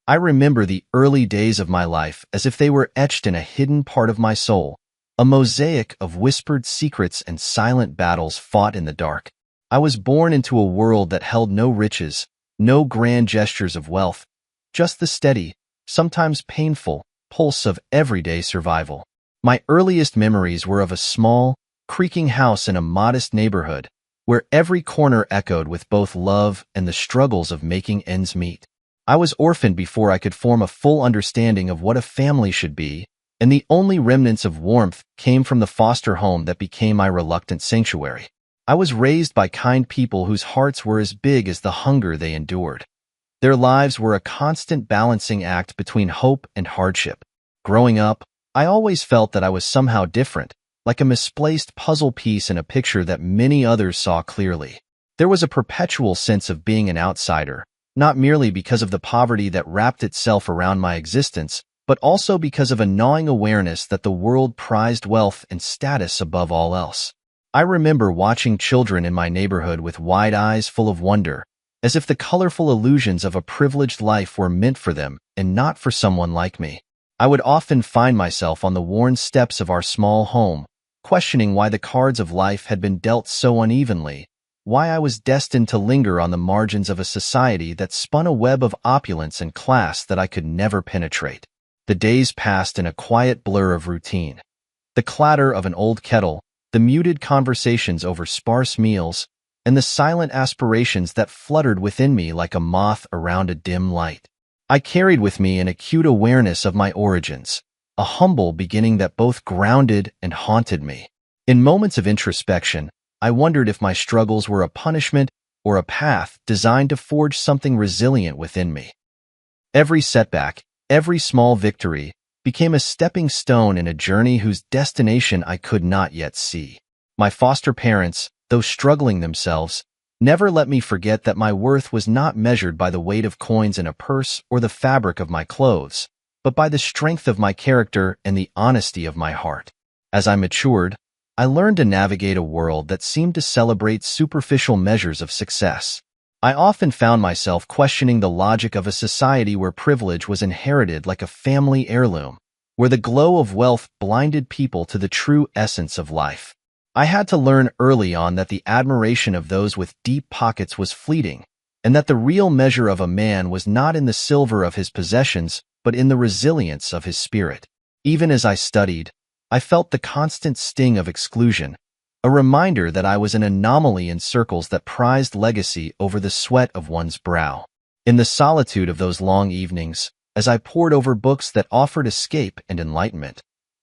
I remember the early days of my life as if they were etched in a hidden part of my soul, a mosaic of whispered secrets and silent battles fought in the dark. I was born into a world that held no riches, no grand gestures of wealth, just the steady, sometimes painful, pulse of everyday survival. My earliest memories were of a small, creaking house in a modest neighborhood, where every corner echoed with both love and the struggles of making ends meet. I was orphaned before I could form a full understanding of what a family should be, and the only remnants of warmth came from the foster home that became my reluctant sanctuary. I was raised by kind people whose hearts were as big as the hunger they endured. Their lives were a constant balancing act between hope and hardship. Growing up, I always felt that I was somehow different, like a misplaced puzzle piece in a picture that many others saw clearly. There was a perpetual sense of being an outsider, not merely because of the poverty that wrapped itself around my existence, but also because of a gnawing awareness that the world prized wealth and status above all else. I remember watching children in my neighborhood with wide eyes full of wonder, as if the colorful illusions of a privileged life were meant for them and not for someone like me. I would often find myself on the worn steps of our small home, questioning why the cards of life had been dealt so unevenly, why I was destined to linger on the margins of a society that spun a web of opulence and class that I could never penetrate. The days passed in a quiet blur of routine. The clatter of an old kettle, the muted conversations over sparse meals, and the silent aspirations that fluttered within me like a moth around a dim light. I carried with me an acute awareness of my origins, a humble beginning that both grounded and haunted me. In moments of introspection, I wondered if my struggles were a punishment or a path designed to forge something resilient within me. Every setback, every small victory, became a stepping stone in a journey whose destination I could not yet see. My foster parents, though struggling themselves, never let me forget that my worth was not measured by the weight of coins in a purse or the fabric of my clothes, but by the strength of my character and the honesty of my heart. As I matured, I learned to navigate a world that seemed to celebrate superficial measures of success. I often found myself questioning the logic of a society where privilege was inherited like a family heirloom, where the glow of wealth blinded people to the true essence of life. I had to learn early on that the admiration of those with deep pockets was fleeting, and that the real measure of a man was not in the silver of his possessions, but in the resilience of his spirit. Even as I studied, I felt the constant sting of exclusion, a reminder that I was an anomaly in circles that prized legacy over the sweat of one's brow. In the solitude of those long evenings, as I pored over books that offered escape and enlightenment,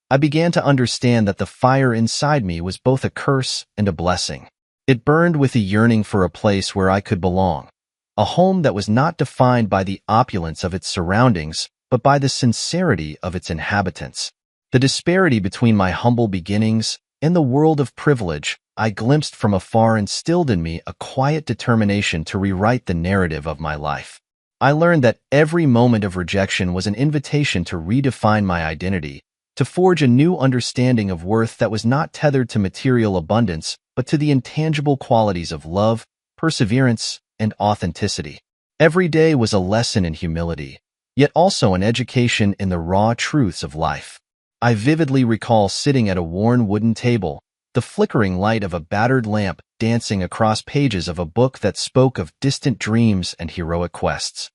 I began to understand that the fire inside me was both a curse and a blessing. It burned with a yearning for a place where I could belong, a home that was not defined by the opulence of its surroundings, but by the sincerity of its inhabitants. The disparity between my humble beginnings and the world of privilege I glimpsed from afar instilled in me a quiet determination to rewrite the narrative of my life. I learned that every moment of rejection was an invitation to redefine my identity, to forge a new understanding of worth that was not tethered to material abundance, but to the intangible qualities of love, perseverance, and authenticity. Every day was a lesson in humility, yet also an education in the raw truths of life. I vividly recall sitting at a worn wooden table, the flickering light of a battered lamp dancing across pages of a book that spoke of distant dreams and heroic quests.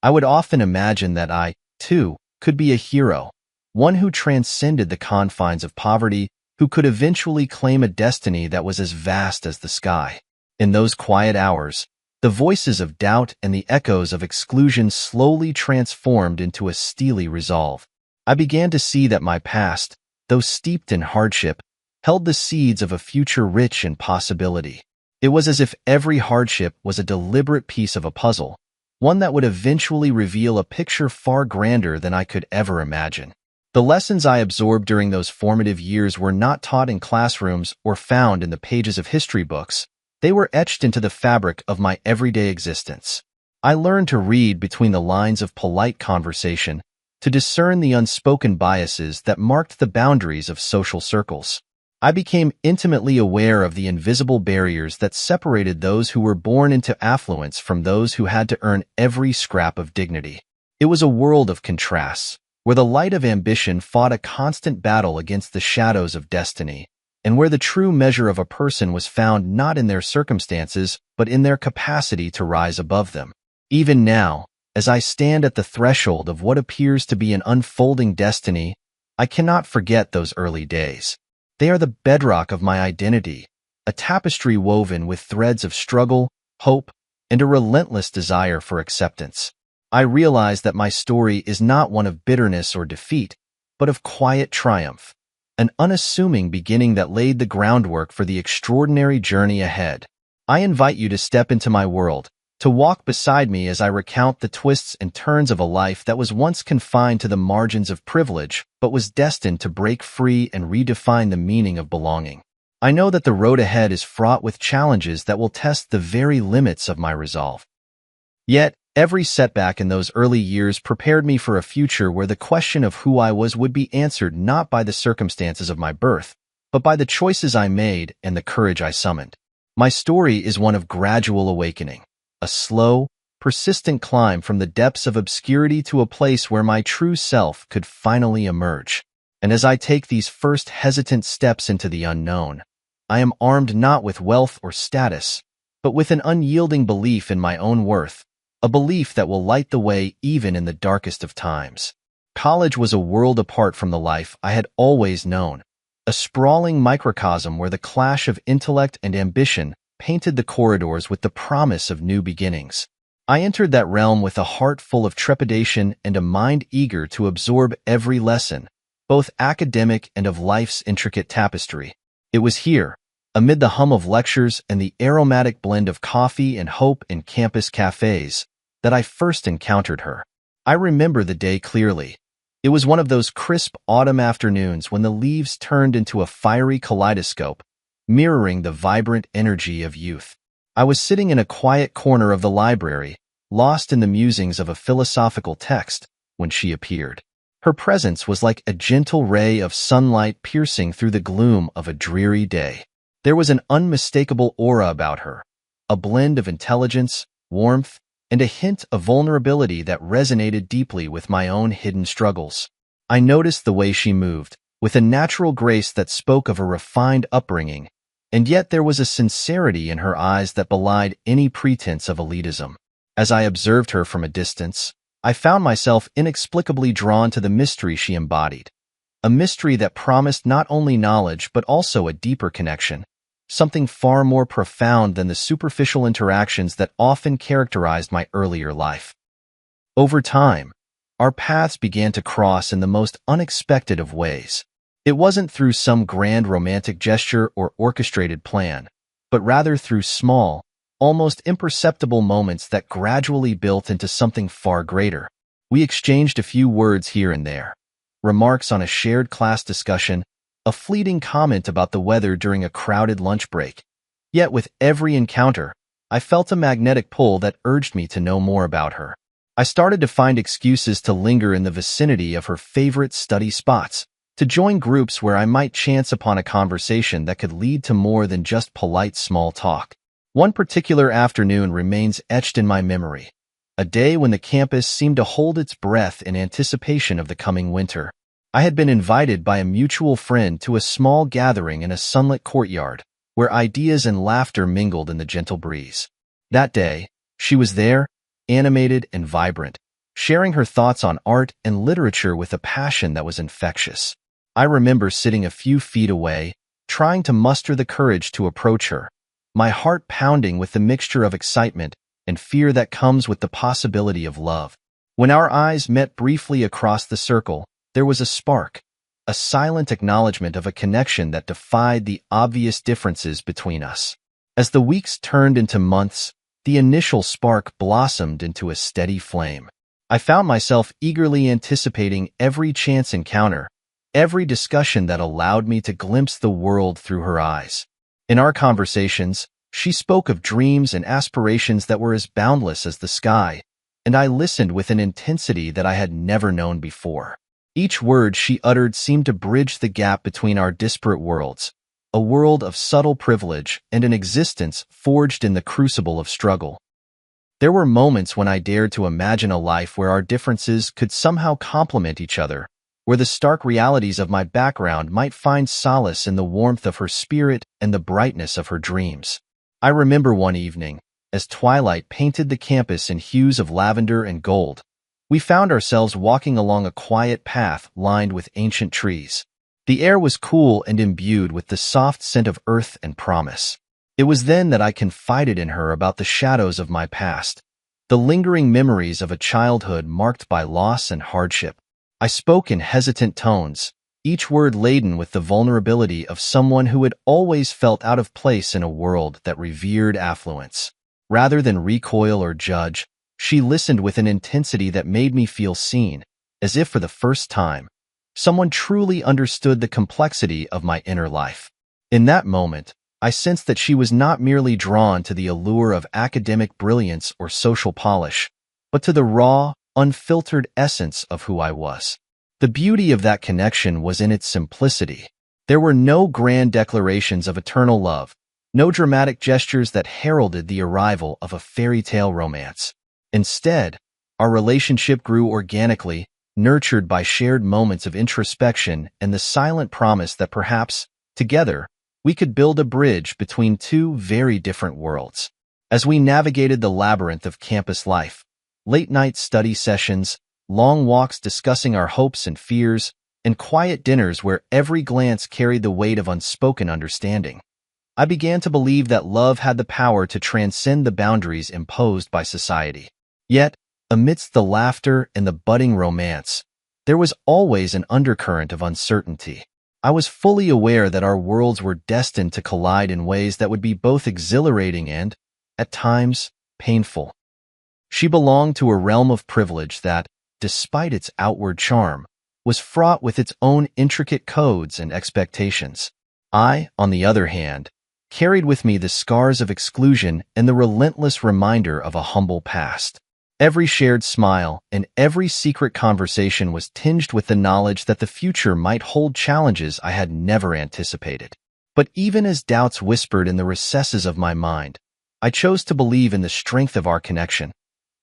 I would often imagine that I, too, could be a hero, one who transcended the confines of poverty, who could eventually claim a destiny that was as vast as the sky. In those quiet hours, the voices of doubt and the echoes of exclusion slowly transformed into a steely resolve. I began to see that my past, though steeped in hardship, held the seeds of a future rich in possibility. It was as if every hardship was a deliberate piece of a puzzle, one that would eventually reveal a picture far grander than I could ever imagine. The lessons I absorbed during those formative years were not taught in classrooms or found in the pages of history books. They were etched into the fabric of my everyday existence. I learned to read between the lines of polite conversation, to discern the unspoken biases that marked the boundaries of social circles. I became intimately aware of the invisible barriers that separated those who were born into affluence from those who had to earn every scrap of dignity. It was a world of contrasts, where the light of ambition fought a constant battle against the shadows of destiny, and where the true measure of a person was found not in their circumstances, but in their capacity to rise above them. Even now, as I stand at the threshold of what appears to be an unfolding destiny, I cannot forget those early days. They are the bedrock of my identity, a tapestry woven with threads of struggle, hope, and a relentless desire for acceptance. I realize that my story is not one of bitterness or defeat, but of quiet triumph, an unassuming beginning that laid the groundwork for the extraordinary journey ahead. I invite you to step into my world, to walk beside me as I recount the twists and turns of a life that was once confined to the margins of privilege, but was destined to break free and redefine the meaning of belonging. I know that the road ahead is fraught with challenges that will test the very limits of my resolve. Yet, every setback in those early years prepared me for a future where the question of who I was would be answered not by the circumstances of my birth, but by the choices I made and the courage I summoned. My story is one of gradual awakening, a slow, persistent climb from the depths of obscurity to a place where my true self could finally emerge. And as I take these first hesitant steps into the unknown, I am armed not with wealth or status, but with an unyielding belief in my own worth, a belief that will light the way even in the darkest of times. College was a world apart from the life I had always known, a sprawling microcosm where the clash of intellect and ambition painted the corridors with the promise of new beginnings. I entered that realm with a heart full of trepidation and a mind eager to absorb every lesson, both academic and of life's intricate tapestry. It was here, amid the hum of lectures and the aromatic blend of coffee and hope in campus cafes, that I first encountered her. I remember the day clearly. It was one of those crisp autumn afternoons when the leaves turned into a fiery kaleidoscope, mirroring the vibrant energy of youth. I was sitting in a quiet corner of the library, lost in the musings of a philosophical text, when she appeared. Her presence was like a gentle ray of sunlight piercing through the gloom of a dreary day. There was an unmistakable aura about her, a blend of intelligence, warmth, and a hint of vulnerability that resonated deeply with my own hidden struggles. I noticed the way she moved, with a natural grace that spoke of a refined upbringing, and yet there was a sincerity in her eyes that belied any pretense of elitism. As I observed her from a distance, I found myself inexplicably drawn to the mystery she embodied, a mystery that promised not only knowledge but also a deeper connection, something far more profound than the superficial interactions that often characterized my earlier life. Over time, our paths began to cross in the most unexpected of ways. It wasn't through some grand romantic gesture or orchestrated plan, but rather through small, almost imperceptible moments that gradually built into something far greater. We exchanged a few words here and there, remarks on a shared class discussion, a fleeting comment about the weather during a crowded lunch break. Yet with every encounter, I felt a magnetic pull that urged me to know more about her. I started to find excuses to linger in the vicinity of her favorite study spots, to join groups where I might chance upon a conversation that could lead to more than just polite small talk. One particular afternoon remains etched in my memory, a day when the campus seemed to hold its breath in anticipation of the coming winter. I had been invited by a mutual friend to a small gathering in a sunlit courtyard, where ideas and laughter mingled in the gentle breeze. That day, she was there, animated and vibrant, sharing her thoughts on art and literature with a passion that was infectious. I remember sitting a few feet away, trying to muster the courage to approach her, my heart pounding with the mixture of excitement and fear that comes with the possibility of love. When our eyes met briefly across the circle, there was a spark, a silent acknowledgement of a connection that defied the obvious differences between us. As the weeks turned into months, the initial spark blossomed into a steady flame. I found myself eagerly anticipating every chance encounter, every discussion that allowed me to glimpse the world through her eyes. In our conversations, she spoke of dreams and aspirations that were as boundless as the sky, and I listened with an intensity that I had never known before. Each word she uttered seemed to bridge the gap between our disparate worlds, a world of subtle privilege and an existence forged in the crucible of struggle. There were moments when I dared to imagine a life where our differences could somehow complement each other, where the stark realities of my background might find solace in the warmth of her spirit and the brightness of her dreams. I remember one evening, as twilight painted the campus in hues of lavender and gold, we found ourselves walking along a quiet path lined with ancient trees. The air was cool and imbued with the soft scent of earth and promise. It was then that I confided in her about the shadows of my past, the lingering memories of a childhood marked by loss and hardship. I spoke in hesitant tones, each word laden with the vulnerability of someone who had always felt out of place in a world that revered affluence. Rather than recoil or judge, she listened with an intensity that made me feel seen, as if for the first time, someone truly understood the complexity of my inner life. In that moment, I sensed that she was not merely drawn to the allure of academic brilliance or social polish, but to the raw, unfiltered essence of who I was. The beauty of that connection was in its simplicity. There were no grand declarations of eternal love, no dramatic gestures that heralded the arrival of a fairy tale romance. Instead, our relationship grew organically, nurtured by shared moments of introspection and the silent promise that perhaps, together, we could build a bridge between two very different worlds. As we navigated the labyrinth of campus life, late-night study sessions, long walks discussing our hopes and fears, and quiet dinners where every glance carried the weight of unspoken understanding, I began to believe that love had the power to transcend the boundaries imposed by society. Yet, amidst the laughter and the budding romance, there was always an undercurrent of uncertainty. I was fully aware that our worlds were destined to collide in ways that would be both exhilarating and, at times, painful. She belonged to a realm of privilege that, despite its outward charm, was fraught with its own intricate codes and expectations. I, on the other hand, carried with me the scars of exclusion and the relentless reminder of a humble past. Every shared smile and every secret conversation was tinged with the knowledge that the future might hold challenges I had never anticipated. But even as doubts whispered in the recesses of my mind, I chose to believe in the strength of our connection,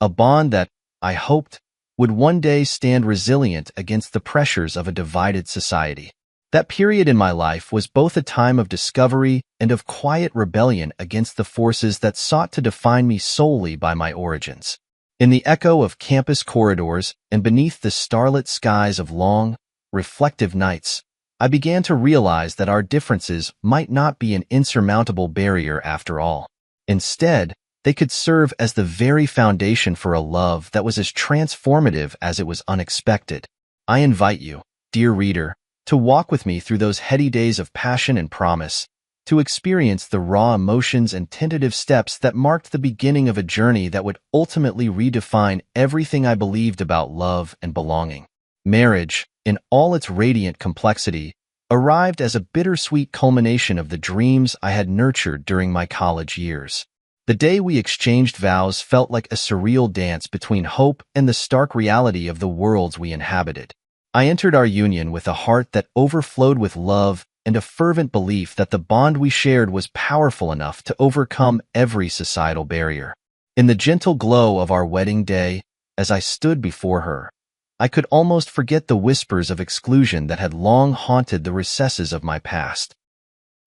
a bond that, I hoped, would one day stand resilient against the pressures of a divided society. That period in my life was both a time of discovery and of quiet rebellion against the forces that sought to define me solely by my origins. In the echo of campus corridors and beneath the starlit skies of long, reflective nights, I began to realize that our differences might not be an insurmountable barrier after all. Instead, they could serve as the very foundation for a love that was as transformative as it was unexpected. I invite you, dear reader, to walk with me through those heady days of passion and promise, to experience the raw emotions and tentative steps that marked the beginning of a journey that would ultimately redefine everything I believed about love and belonging. Marriage, in all its radiant complexity, arrived as a bittersweet culmination of the dreams I had nurtured during my college years. The day we exchanged vows felt like a surreal dance between hope and the stark reality of the worlds we inhabited. I entered our union with a heart that overflowed with love and a fervent belief that the bond we shared was powerful enough to overcome every societal barrier. In the gentle glow of our wedding day, as I stood before her, I could almost forget the whispers of exclusion that had long haunted the recesses of my past.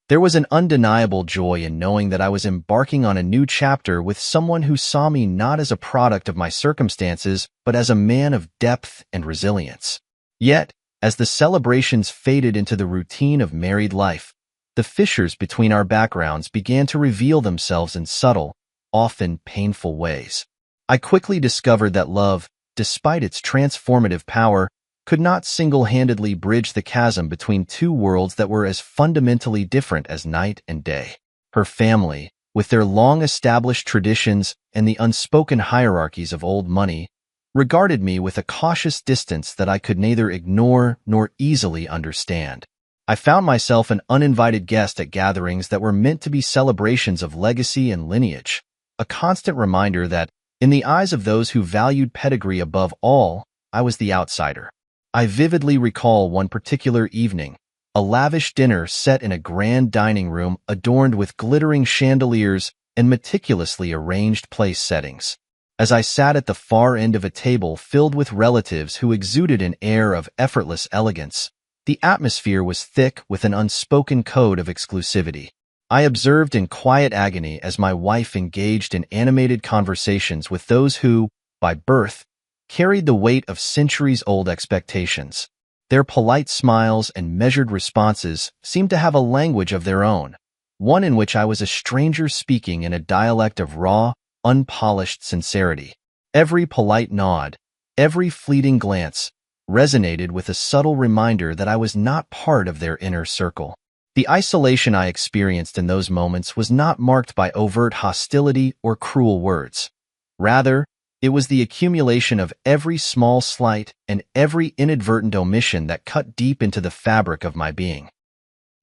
There was an undeniable joy in knowing that I was embarking on a new chapter with someone who saw me not as a product of my circumstances, but as a man of depth and resilience. Yet, as the celebrations faded into the routine of married life, the fissures between our backgrounds began to reveal themselves in subtle, often painful ways. I quickly discovered that love, despite its transformative power, could not single-handedly bridge the chasm between two worlds that were as fundamentally different as night and day. Her family, with their long-established traditions and the unspoken hierarchies of old money, regarded me with a cautious distance that I could neither ignore nor easily understand. I found myself an uninvited guest at gatherings that were meant to be celebrations of legacy and lineage, a constant reminder that, in the eyes of those who valued pedigree above all, I was the outsider. I vividly recall one particular evening, a lavish dinner set in a grand dining room adorned with glittering chandeliers and meticulously arranged place settings. As I sat at the far end of a table filled with relatives who exuded an air of effortless elegance, the atmosphere was thick with an unspoken code of exclusivity. I observed in quiet agony as my wife engaged in animated conversations with those who, by birth, carried the weight of centuries-old expectations. Their polite smiles and measured responses seemed to have a language of their own, one in which I was a stranger speaking in a dialect of raw, unpolished sincerity. Every polite nod, every fleeting glance, resonated with a subtle reminder that I was not part of their inner circle. The isolation I experienced in those moments was not marked by overt hostility or cruel words. Rather, it was the accumulation of every small slight and every inadvertent omission that cut deep into the fabric of my being.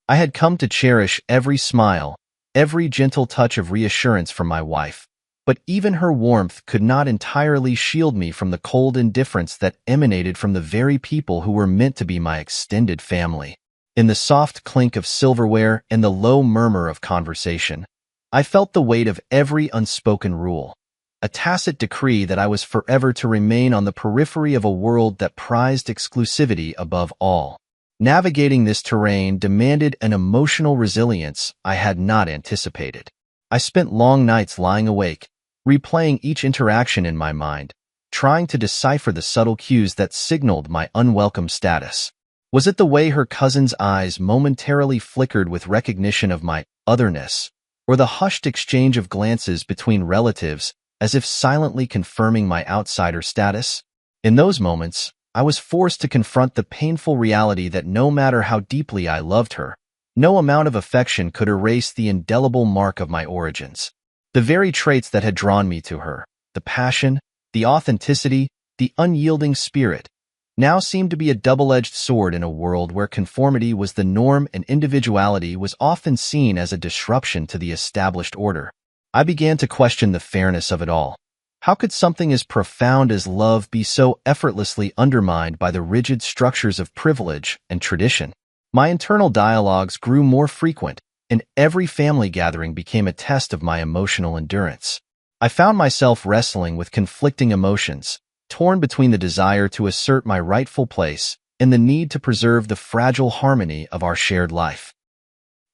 I had come to cherish every smile, every gentle touch of reassurance from my wife, but even her warmth could not entirely shield me from the cold indifference that emanated from the very people who were meant to be my extended family. In the soft clink of silverware and the low murmur of conversation, I felt the weight of every unspoken rule, a tacit decree that I was forever to remain on the periphery of a world that prized exclusivity above all. Navigating this terrain demanded an emotional resilience I had not anticipated. I spent long nights lying awake, replaying each interaction in my mind, trying to decipher the subtle cues that signaled my unwelcome status. Was it the way her cousin's eyes momentarily flickered with recognition of my otherness, or the hushed exchange of glances between relatives as if silently confirming my outsider status? In those moments, I was forced to confront the painful reality that no matter how deeply I loved her, no amount of affection could erase the indelible mark of my origins. The very traits that had drawn me to her, the passion, the authenticity, the unyielding spirit, now seemed to be a double-edged sword in a world where conformity was the norm and individuality was often seen as a disruption to the established order. I began to question the fairness of it all. How could something as profound as love be so effortlessly undermined by the rigid structures of privilege and tradition? My internal dialogues grew more frequent, and every family gathering became a test of my emotional endurance. I found myself wrestling with conflicting emotions, torn between the desire to assert my rightful place and the need to preserve the fragile harmony of our shared life.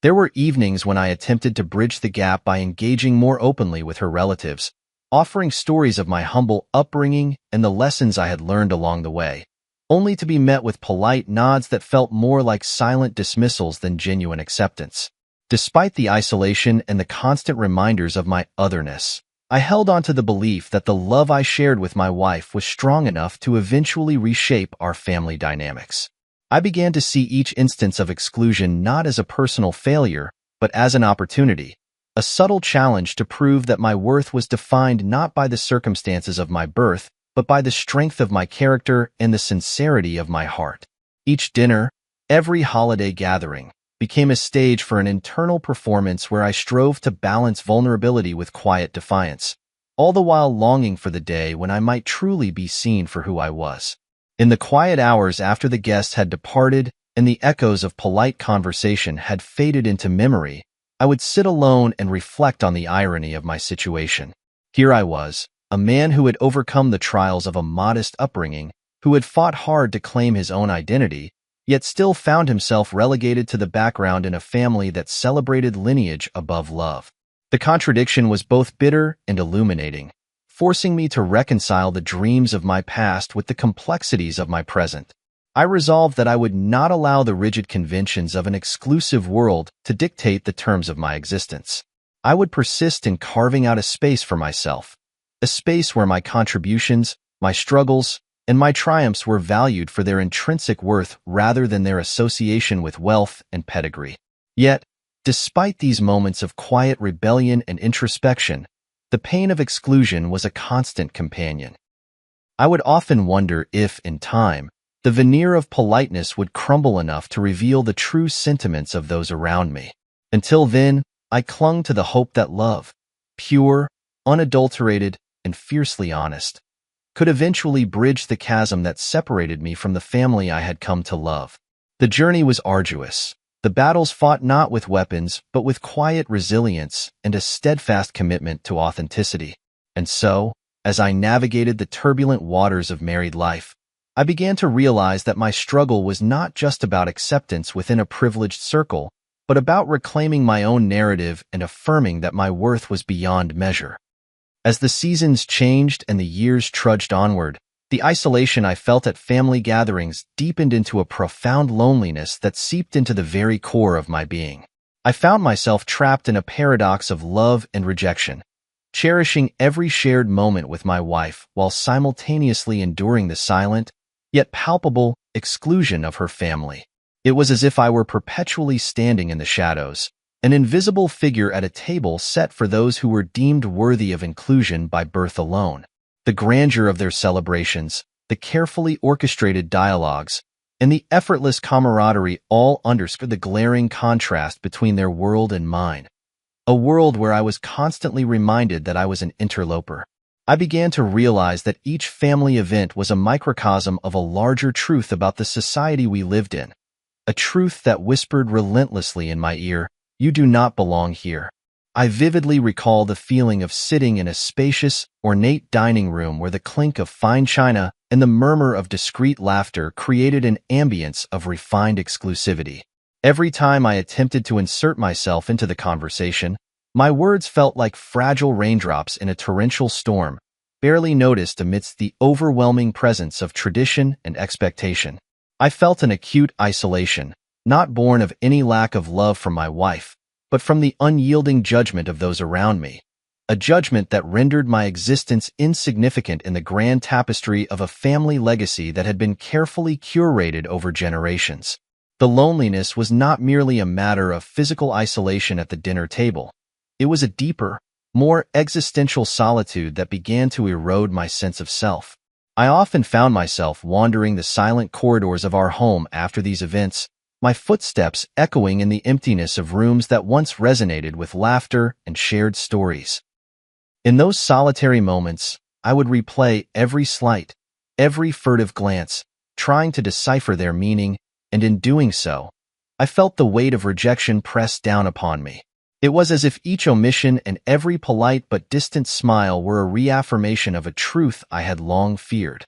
There were evenings when I attempted to bridge the gap by engaging more openly with her relatives, offering stories of my humble upbringing and the lessons I had learned along the way, only to be met with polite nods that felt more like silent dismissals than genuine acceptance. Despite the isolation and the constant reminders of my otherness, I held on to the belief that the love I shared with my wife was strong enough to eventually reshape our family dynamics. I began to see each instance of exclusion not as a personal failure, but as an opportunity, a subtle challenge to prove that my worth was defined not by the circumstances of my birth, but by the strength of my character and the sincerity of my heart. Each dinner, every holiday gathering, became a stage for an internal performance where I strove to balance vulnerability with quiet defiance, all the while longing for the day when I might truly be seen for who I was. In the quiet hours after the guests had departed and the echoes of polite conversation had faded into memory, I would sit alone and reflect on the irony of my situation. Here I was, a man who had overcome the trials of a modest upbringing, who had fought hard to claim his own identity, yet still found himself relegated to the background in a family that celebrated lineage above love. The contradiction was both bitter and illuminating, forcing me to reconcile the dreams of my past with the complexities of my present. I resolved that I would not allow the rigid conventions of an exclusive world to dictate the terms of my existence. I would persist in carving out a space for myself, a space where my contributions, my struggles, and my triumphs were valued for their intrinsic worth rather than their association with wealth and pedigree. Yet, despite these moments of quiet rebellion and introspection, the pain of exclusion was a constant companion. I would often wonder if, in time, the veneer of politeness would crumble enough to reveal the true sentiments of those around me. Until then, I clung to the hope that love, pure, unadulterated, and fiercely honest, could eventually bridge the chasm that separated me from the family I had come to love. The journey was arduous. The battles fought not with weapons, but with quiet resilience and a steadfast commitment to authenticity. And so, As I navigated the turbulent waters of married life, I began to realize that my struggle was not just about acceptance within a privileged circle, but about reclaiming my own narrative and affirming that my worth was beyond measure. As the seasons changed and the years trudged onward, the isolation I felt at family gatherings deepened into a profound loneliness that seeped into the very core of my being. I found myself trapped in a paradox of love and rejection, cherishing every shared moment with my wife while simultaneously enduring the silent, yet palpable, exclusion of her family. It was as if I were perpetually standing in the shadows, an invisible figure at a table set for those who were deemed worthy of inclusion by birth alone. The grandeur of their celebrations, the carefully orchestrated dialogues, and the effortless camaraderie all underscored the glaring contrast between their world and mine. A world where I was constantly reminded that I was an interloper. I began to realize that each family event was a microcosm of a larger truth about the society we lived in. A truth that whispered relentlessly in my ear, "You do not belong here." I vividly recall the feeling of sitting in a spacious, ornate dining room where the clink of fine china and the murmur of discreet laughter created an ambience of refined exclusivity. Every time I attempted to insert myself into the conversation, my words felt like fragile raindrops in a torrential storm, barely noticed amidst the overwhelming presence of tradition and expectation. I felt an acute isolation, not born of any lack of love from my wife, but from the unyielding judgment of those around me, a judgment that rendered my existence insignificant in the grand tapestry of a family legacy that had been carefully curated over generations. The loneliness was not merely a matter of physical isolation at the dinner table. It was a deeper, more existential solitude that began to erode my sense of self. I often found myself wandering the silent corridors of our home after these events, my footsteps echoing in the emptiness of rooms that once resonated with laughter and shared stories. In those solitary moments, I would replay every slight, every furtive glance, trying to decipher their meaning, and in doing so, I felt the weight of rejection press down upon me. It was as if each omission and every polite but distant smile were a reaffirmation of a truth I had long feared,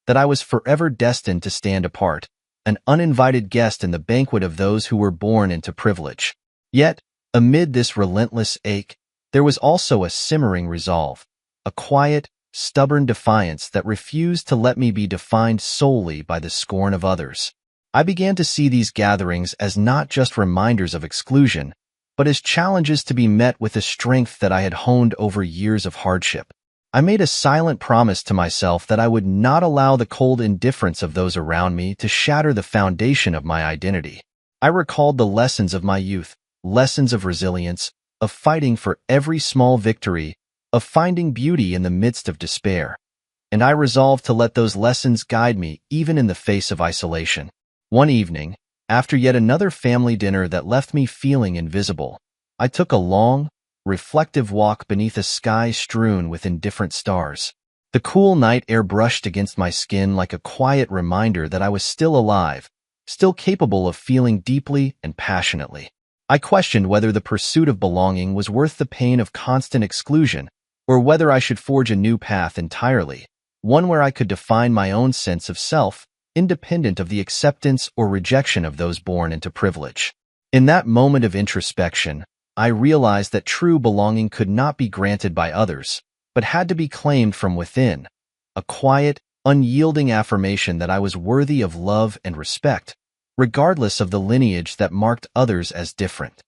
that I was forever destined to stand apart, an uninvited guest in the banquet of those who were born into privilege. Yet, amid this relentless ache, there was also a simmering resolve, a quiet, stubborn defiance that refused to let me be defined solely by the scorn of others. I began to see these gatherings as not just reminders of exclusion, but as challenges to be met with a strength that I had honed over years of hardship. I made a silent promise to myself that I would not allow the cold indifference of those around me to shatter the foundation of my identity. I recalled the lessons of my youth, lessons of resilience, of fighting for every small victory, of finding beauty in the midst of despair. And I resolved to let those lessons guide me even in the face of isolation. One evening, after yet another family dinner that left me feeling invisible, I took a long, reflective walk beneath a sky strewn with indifferent stars. The cool night air brushed against my skin like a quiet reminder that I was still alive, still capable of feeling deeply and passionately. I questioned whether the pursuit of belonging was worth the pain of constant exclusion, or whether I should forge a new path entirely, one where I could define my own sense of self, independent of the acceptance or rejection of those born into privilege. In that moment of introspection, I realized that true belonging could not be granted by others, but had to be claimed from within, a quiet, unyielding affirmation that I was worthy of love and respect, regardless of the lineage that marked others as different.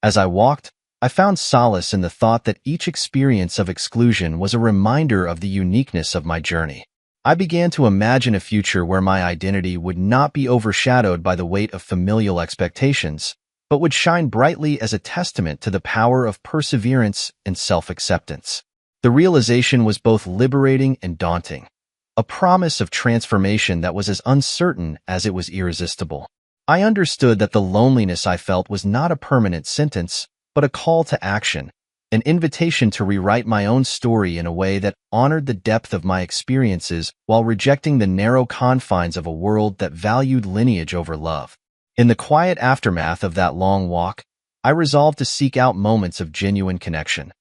As I walked, I found solace in the thought that each experience of exclusion was a reminder of the uniqueness of my journey. I began to imagine a future where my identity would not be overshadowed by the weight of familial expectations, but would shine brightly as a testament to the power of perseverance and self-acceptance. The realization was both liberating and daunting, a promise of transformation that was as uncertain as it was irresistible. I understood that the loneliness I felt was not a permanent sentence, but a call to action, an invitation to rewrite my own story in a way that honored the depth of my experiences while rejecting the narrow confines of a world that valued lineage over love. In the quiet aftermath of that long walk, I resolved to seek out moments of genuine connection,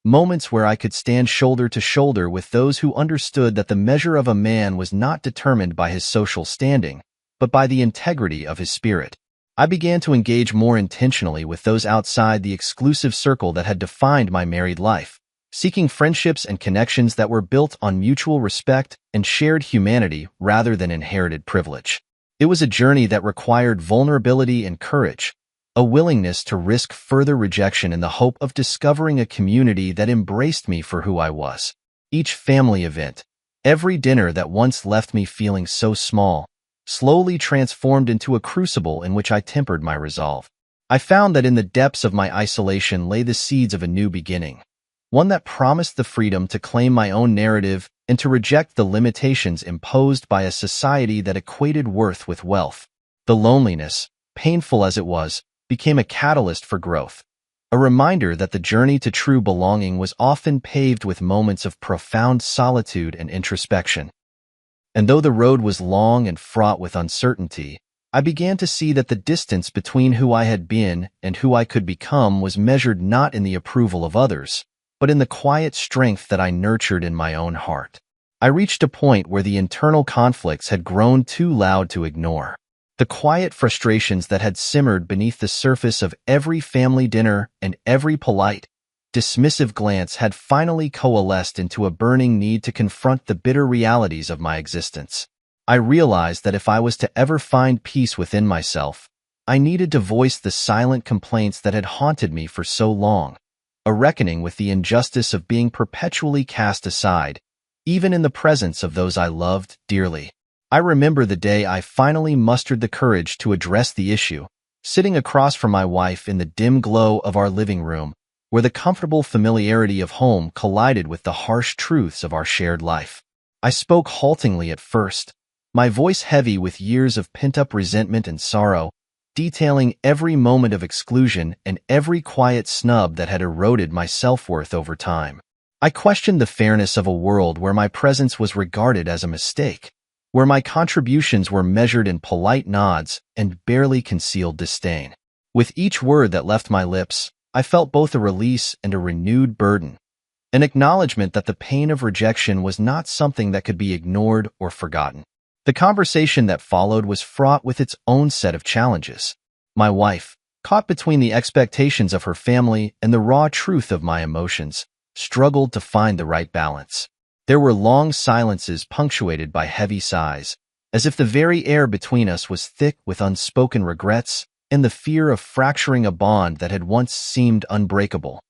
moments where I could stand shoulder to shoulder with those who understood that the measure of a man was not determined by his social standing, but by the integrity of his spirit. I began to engage more intentionally with those outside the exclusive circle that had defined my married life, seeking friendships and connections that were built on mutual respect and shared humanity rather than inherited privilege. It was a journey that required vulnerability and courage, a willingness to risk further rejection in the hope of discovering a community that embraced me for who I was. Each family event, every dinner that once left me feeling so small, slowly transformed into a crucible in which I tempered my resolve. I found that in the depths of my isolation lay the seeds of a new beginning, one that promised the freedom to claim my own narrative and to reject the limitations imposed by a society that equated worth with wealth. The loneliness, painful as it was, became a catalyst for growth, a reminder that the journey to true belonging was often paved with moments of profound solitude and introspection. And though the road was long and fraught with uncertainty, I began to see that the distance between who I had been and who I could become was measured not in the approval of others, but in the quiet strength that I nurtured in my own heart. I reached a point where the internal conflicts had grown too loud to ignore. The quiet frustrations that had simmered beneath the surface of every family dinner and every polite, dismissive glance had finally coalesced into a burning need to confront the bitter realities of my existence. I realized that if I was to ever find peace within myself, I needed to voice the silent complaints that had haunted me for so long, a reckoning with the injustice of being perpetually cast aside, even in the presence of those I loved dearly. I remember the day I finally mustered the courage to address the issue, sitting across from my wife in the dim glow of our living room, where the comfortable familiarity of home collided with the harsh truths of our shared life. I spoke haltingly at first, my voice heavy with years of pent-up resentment and sorrow, detailing every moment of exclusion and every quiet snub that had eroded my self-worth over time. I questioned the fairness of a world where my presence was regarded as a mistake, where my contributions were measured in polite nods and barely concealed disdain. With each word that left my lips, I felt both a release and a renewed burden, an acknowledgement that the pain of rejection was not something that could be ignored or forgotten. The conversation that followed was fraught with its own set of challenges. My wife, caught between the expectations of her family and the raw truth of my emotions, struggled to find the right balance. There were long silences punctuated by heavy sighs, as if the very air between us was thick with unspoken regrets and the fear of fracturing a bond that had once seemed unbreakable.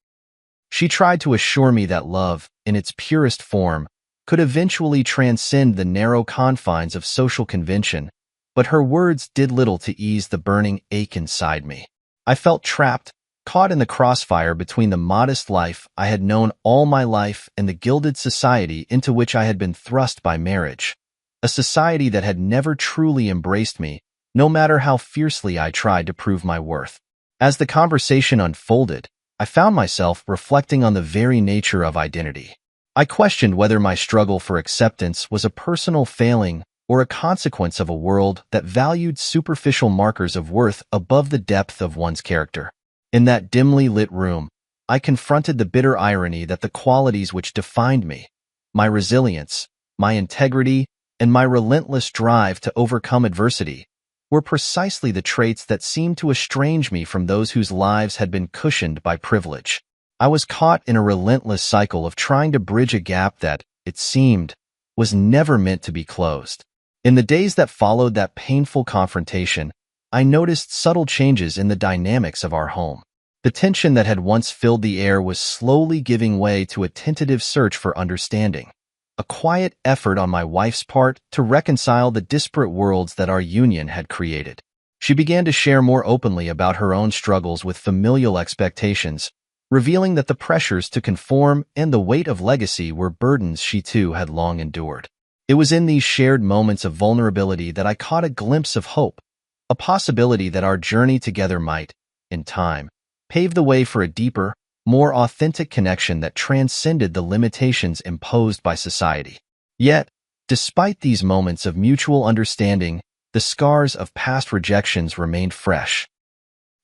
She tried to assure me that love, in its purest form, could eventually transcend the narrow confines of social convention, but her words did little to ease the burning ache inside me. I felt trapped, caught in the crossfire between the modest life I had known all my life and the gilded society into which I had been thrust by marriage, a society that had never truly embraced me, no matter how fiercely I tried to prove my worth. As the conversation unfolded, I found myself reflecting on the very nature of identity. I questioned whether my struggle for acceptance was a personal failing or a consequence of a world that valued superficial markers of worth above the depth of one's character. In that dimly lit room, I confronted the bitter irony that the qualities which defined me, my resilience, my integrity, and my relentless drive to overcome adversity, were precisely the traits that seemed to estrange me from those whose lives had been cushioned by privilege. I was caught in a relentless cycle of trying to bridge a gap that, it seemed, was never meant to be closed. In the days that followed that painful confrontation, I noticed subtle changes in the dynamics of our home. The tension that had once filled the air was slowly giving way to a tentative search for understanding, a quiet effort on my wife's part to reconcile the disparate worlds that our union had created. She began to share more openly about her own struggles with familial expectations, revealing that the pressures to conform and the weight of legacy were burdens she too had long endured. It was in these shared moments of vulnerability that I caught a glimpse of hope, a possibility that our journey together might, in time, pave the way for a deeper, more authentic connection that transcended the limitations imposed by society. Yet, despite these moments of mutual understanding, the scars of past rejections remained fresh.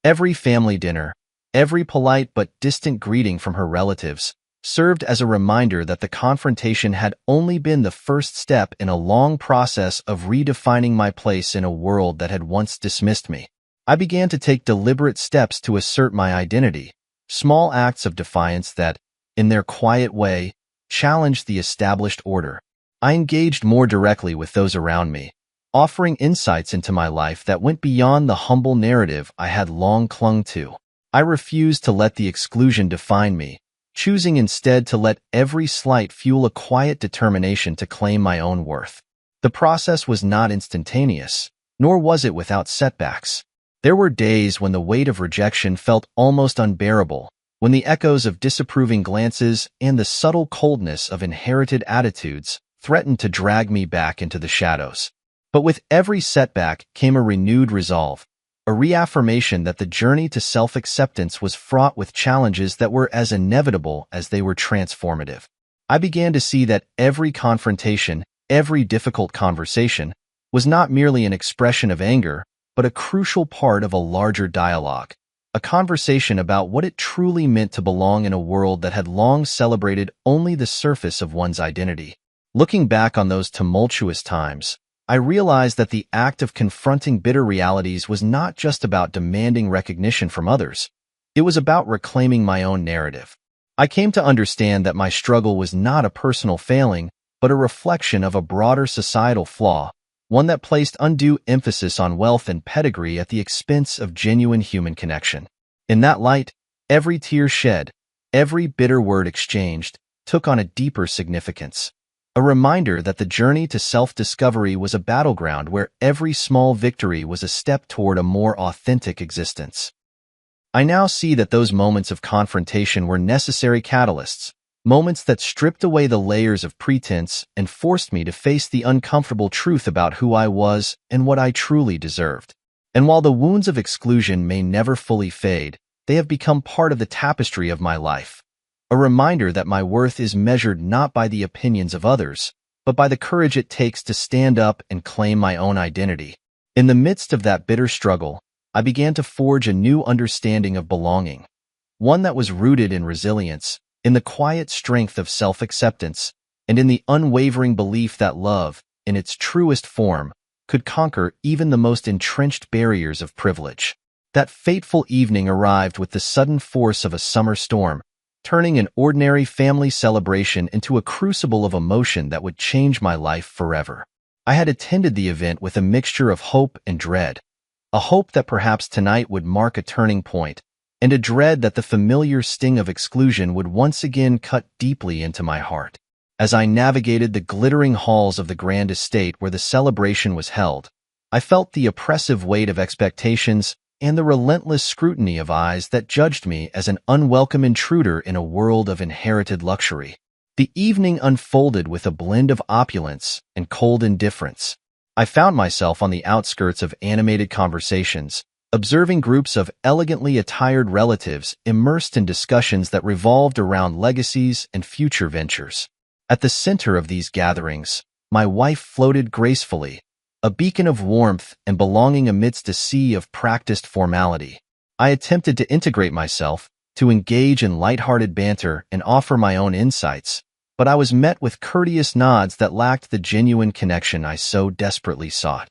Every family dinner, every polite but distant greeting from her relatives, served as a reminder that the confrontation had only been the first step in a long process of redefining my place in a world that had once dismissed me. I began to take deliberate steps to assert my identity, small acts of defiance that, in their quiet way, challenged the established order. I engaged more directly with those around me, offering insights into my life that went beyond the humble narrative I had long clung to. I refused to let the exclusion define me, choosing instead to let every slight fuel a quiet determination to claim my own worth. The process was not instantaneous, nor was it without setbacks. There were days when the weight of rejection felt almost unbearable, when the echoes of disapproving glances and the subtle coldness of inherited attitudes threatened to drag me back into the shadows. But with every setback came a renewed resolve, a reaffirmation that the journey to self-acceptance was fraught with challenges that were as inevitable as they were transformative. I began to see that every confrontation, every difficult conversation, was not merely an expression of anger, but a crucial part of a larger dialogue, a conversation about what it truly meant to belong in a world that had long celebrated only the surface of one's identity. Looking back on those tumultuous times, I realized that the act of confronting bitter realities was not just about demanding recognition from others. It was about reclaiming my own narrative. I came to understand that my struggle was not a personal failing, but a reflection of a broader societal flaw, one that placed undue emphasis on wealth and pedigree at the expense of genuine human connection. In that light, every tear shed, every bitter word exchanged, took on a deeper significance. A reminder that the journey to self-discovery was a battleground where every small victory was a step toward a more authentic existence. I now see that those moments of confrontation were necessary catalysts, moments that stripped away the layers of pretense and forced me to face the uncomfortable truth about who I was and what I truly deserved. And while the wounds of exclusion may never fully fade, they have become part of the tapestry of my life. A reminder that my worth is measured not by the opinions of others, but by the courage it takes to stand up and claim my own identity. In the midst of that bitter struggle, I began to forge a new understanding of belonging, one that was rooted in resilience, in the quiet strength of self-acceptance, and in the unwavering belief that love, in its truest form, could conquer even the most entrenched barriers of privilege. That fateful evening arrived with the sudden force of a summer storm, turning an ordinary family celebration into a crucible of emotion that would change my life forever. I had attended the event with a mixture of hope and dread, a hope that perhaps tonight would mark a turning point, and a dread that the familiar sting of exclusion would once again cut deeply into my heart. As I navigated the glittering halls of the grand estate where the celebration was held, I felt the oppressive weight of expectations and the relentless scrutiny of eyes that judged me as an unwelcome intruder in a world of inherited luxury. The evening unfolded with a blend of opulence and cold indifference. I found myself on the outskirts of animated conversations, observing groups of elegantly attired relatives immersed in discussions that revolved around legacies and future ventures. At the center of these gatherings, my wife floated gracefully, a beacon of warmth and belonging amidst a sea of practiced formality. I attempted to integrate myself, to engage in lighthearted banter and offer my own insights, but I was met with courteous nods that lacked the genuine connection I so desperately sought.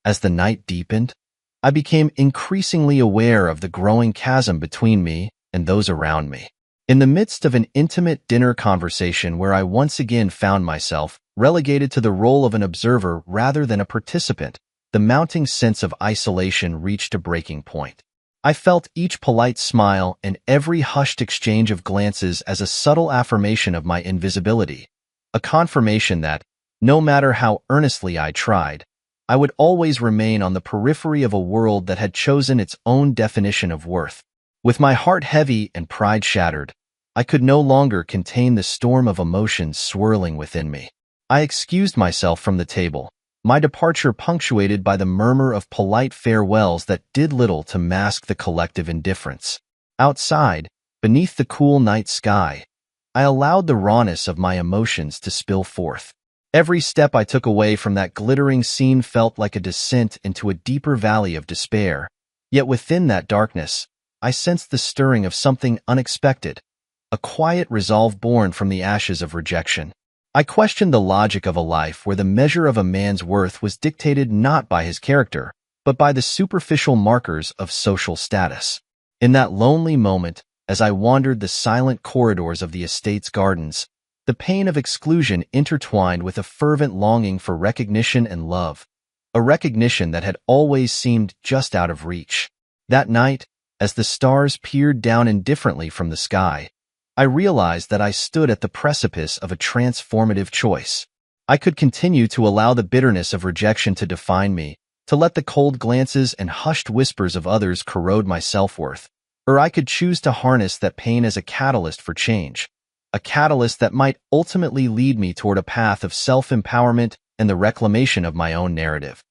As the night deepened, I became increasingly aware of the growing chasm between me and those around me. In the midst of an intimate dinner conversation where I once again found myself relegated to the role of an observer rather than a participant, the mounting sense of isolation reached a breaking point. I felt each polite smile and every hushed exchange of glances as a subtle affirmation of my invisibility, a confirmation that, no matter how earnestly I tried, I would always remain on the periphery of a world that had chosen its own definition of worth. With my heart heavy and pride shattered, I could no longer contain the storm of emotions swirling within me. I excused myself from the table, my departure punctuated by the murmur of polite farewells that did little to mask the collective indifference. Outside, beneath the cool night sky, I allowed the rawness of my emotions to spill forth. Every step I took away from that glittering scene felt like a descent into a deeper valley of despair, yet within that darkness, I sensed the stirring of something unexpected, a quiet resolve born from the ashes of rejection. I questioned the logic of a life where the measure of a man's worth was dictated not by his character, but by the superficial markers of social status. In that lonely moment, as I wandered the silent corridors of the estate's gardens, the pain of exclusion intertwined with a fervent longing for recognition and love, a recognition that had always seemed just out of reach. That night, as the stars peered down indifferently from the sky, I realized that I stood at the precipice of a transformative choice. I could continue to allow the bitterness of rejection to define me, to let the cold glances and hushed whispers of others corrode my self-worth, or I could choose to harness that pain as a catalyst for change, a catalyst that might ultimately lead me toward a path of self-empowerment and the reclamation of my own narrative.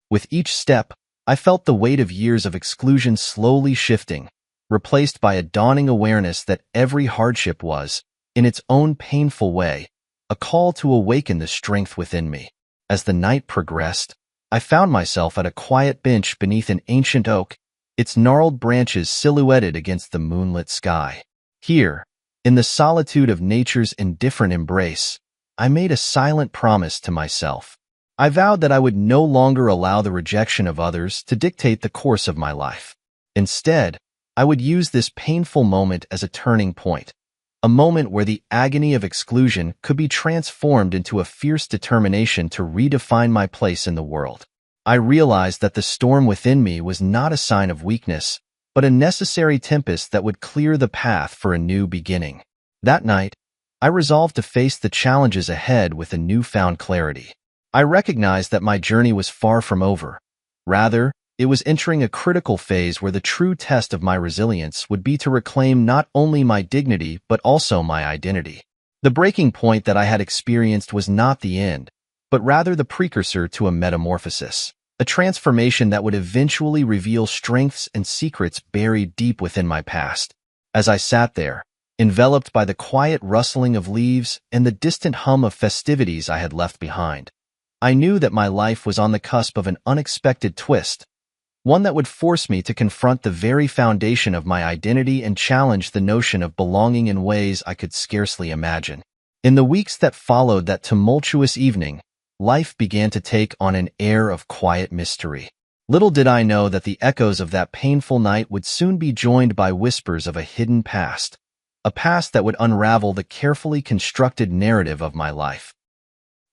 With each step, I felt the weight of years of exclusion slowly shifting, replaced by a dawning awareness that every hardship was, in its own painful way, a call to awaken the strength within me. As the night progressed, I found myself at a quiet bench beneath an ancient oak, its gnarled branches silhouetted against the moonlit sky. Here, in the solitude of nature's indifferent embrace, I made a silent promise to myself. I vowed that I would no longer allow the rejection of others to dictate the course of my life. Instead, I would use this painful moment as a turning point, a moment where the agony of exclusion could be transformed into a fierce determination to redefine my place in the world. I realized that the storm within me was not a sign of weakness, but a necessary tempest that would clear the path for a new beginning. That night, I resolved to face the challenges ahead with a newfound clarity. I recognized that my journey was far from over. Rather, it was entering a critical phase where the true test of my resilience would be to reclaim not only my dignity but also my identity. The breaking point that I had experienced was not the end, but rather the precursor to a metamorphosis, a transformation that would eventually reveal strengths and secrets buried deep within my past. As I sat there, enveloped by the quiet rustling of leaves and the distant hum of festivities I had left behind, I knew that my life was on the cusp of an unexpected twist, one that would force me to confront the very foundation of my identity and challenge the notion of belonging in ways I could scarcely imagine. In the weeks that followed that tumultuous evening, life began to take on an air of quiet mystery. Little did I know that the echoes of that painful night would soon be joined by whispers of a hidden past, a past that would unravel the carefully constructed narrative of my life.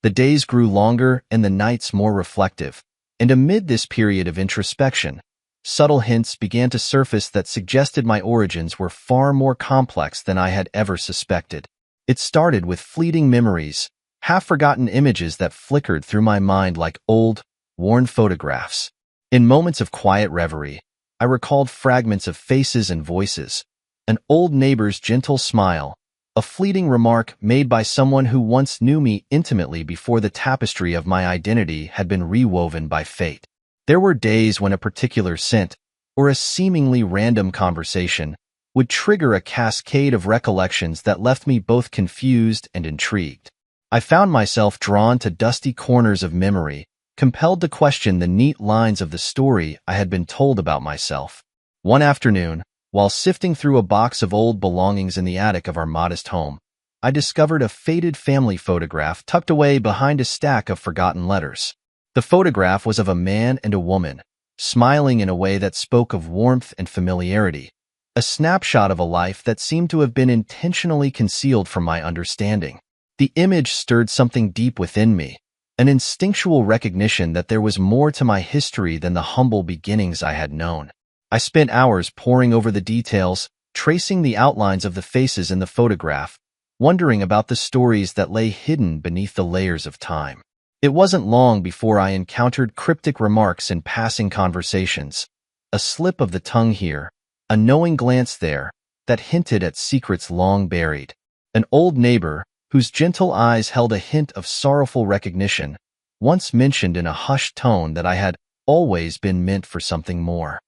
The days grew longer and the nights more reflective, and amid this period of introspection, subtle hints began to surface that suggested my origins were far more complex than I had ever suspected. It started with fleeting memories, half-forgotten images that flickered through my mind like old, worn photographs. In moments of quiet reverie, I recalled fragments of faces and voices, an old neighbor's gentle smile, a fleeting remark made by someone who once knew me intimately before the tapestry of my identity had been rewoven by fate. There were days when a particular scent, or a seemingly random conversation, would trigger a cascade of recollections that left me both confused and intrigued. I found myself drawn to dusty corners of memory, compelled to question the neat lines of the story I had been told about myself. One afternoon, while sifting through a box of old belongings in the attic of our modest home, I discovered a faded family photograph tucked away behind a stack of forgotten letters. The photograph was of a man and a woman, smiling in a way that spoke of warmth and familiarity, a snapshot of a life that seemed to have been intentionally concealed from my understanding. The image stirred something deep within me, an instinctual recognition that there was more to my history than the humble beginnings I had known. I spent hours poring over the details, tracing the outlines of the faces in the photograph, wondering about the stories that lay hidden beneath the layers of time. It wasn't long before I encountered cryptic remarks in passing conversations, a slip of the tongue here, a knowing glance there, that hinted at secrets long buried. An old neighbor, whose gentle eyes held a hint of sorrowful recognition, once mentioned in a hushed tone that I had always been meant for something more.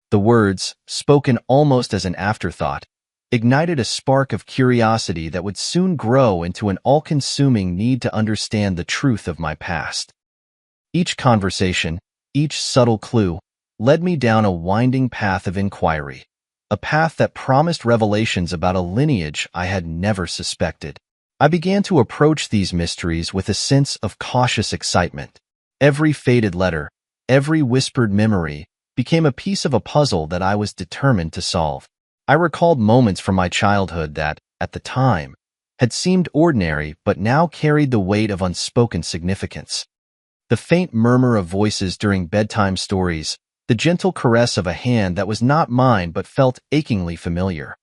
The words, spoken almost as an afterthought, ignited a spark of curiosity that would soon grow into an all-consuming need to understand the truth of my past. Each conversation, each subtle clue, led me down a winding path of inquiry, a path that promised revelations about a lineage I had never suspected. I began to approach these mysteries with a sense of cautious excitement. Every faded letter, every whispered memory, became a piece of a puzzle that I was determined to solve. I recalled moments from my childhood that, at the time, had seemed ordinary but now carried the weight of unspoken significance. The faint murmur of voices during bedtime stories, the gentle caress of a hand that was not mine but felt achingly familiar.